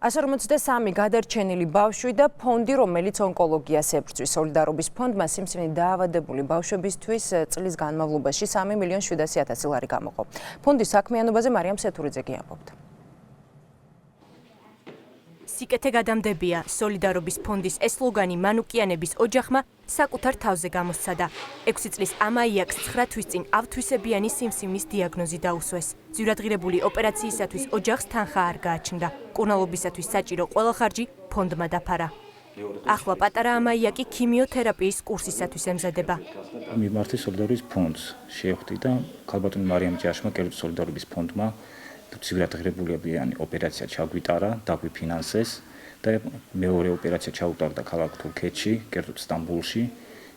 153 გადარჩენილი ბავშვი და ფონდი, რომელიც ონკოლოგიას ებრძვის. სოლიდარობის ფონდმა სიმსივნით დაავადებული ბავშვებისთვის წლის განმავლობაში 3.700.000 ლარი გამოყო. ფონდის საქმიანობაზე მარიამ სეთურიძე ამბობდა. სიკეთე გადამდებია. სოლიდარობის ფონდის ეს სლოგანი მანუკიანების ოჯახმა საკუთარ თავზე გამოსცადა. 6 წლის ამაიაკს 9 თვის წინ ავთვისებიანი სიმსივნის დიაგნოზი დაუსვეს. ძვირადღირებული ოპერაციისათვის ოჯახს თანხა არ გააჩნდა. კურნალობისათვის საჭირო ყველა ხარჯი ფონდმა დაფარა. ახლა პატარა ამაიაკი ქიმიოთერაპიის კურსისათვის ემზადება. მიმართე სოლიდარობის ფონდს შეხვდი და ქალბატონი მარიამ ჯაშმა კერძო სოლიდარობის ფონდმა ძვირადღირებულებიანი ოპერაცია ჩაგვიტარა, დაგვიფინანსეს და მეორე ოპერაცია ჩაუტარდა ქალაქ თურქეთში, კერძოდ სტამბულში,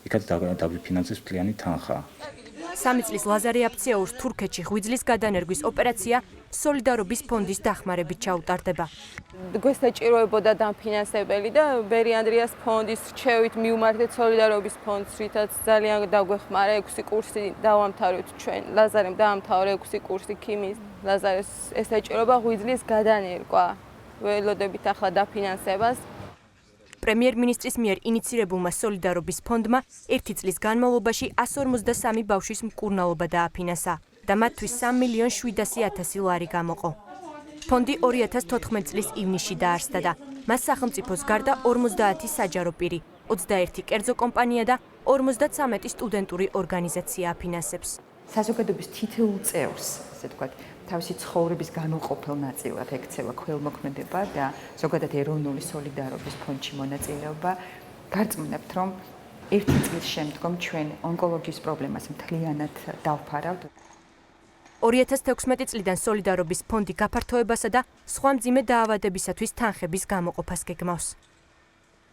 იქაც დაგვიფინანსეს მთლიანი თანხა. 3 წლის ლაზარე აფციაურს თურქეთში ღვიძლის გადანერგვის ოპერაცია სოლიდარობის ფონდის დახმარებით ჩაუტარდება. გვესაჭიროებოდა დამფინანსებელი და ბერი ანდრიას ფონდის რჩევით მივმართეთ სოლიდარობის ფონდს, რითაც ძალიან დაგვეხმარა 6 კურსი დავამთავრეთ ჩვენ. ლაზარემ დაამთავრა 6 კურსი ქიმიის. ლაზარეს ესაჭიროება ღვიძლის გადანერგვა. ველოდებით ახლა დაფინანსებას. პრემიერ-მინისტრის მიერ ინიცირებულმა სოლიდარობის ფონდმა 1 წლის განმავლობაში 153 ბავშვის მკურნალობა დააფინანსა და მათთვის 3.700.000 ლარი გამოყო. ფონდი 2014 წლის ივნისში დაარსდა და მას სახელმწიფოს გარდა 50 საჯარო პირი, 21 კერძო კომპანია და 53 სტუდენტური ორგანიზაცია აფინანსებს. საზოგადოების თითოეულ წევრს, ასე ვთქვათ, თავისი ცხოვრების განუყოფელ ნაწილად ექცევა ქველმოქმედება და ზოგადად ეროვნული სოლიდარობის ფონდში მონაწილეობა. გარწმუნებთ, რომ 1 წლის შემდგომ ჩვენ ონკოლოგიის პრობლემას მთლიანად დავფარავთ. 2016 წლიდან სოლიდარობის ფონდი გაფართოებასა და სხვა მძიმე დაავადებისათვის თანხების გამოყოფას გეგმავს.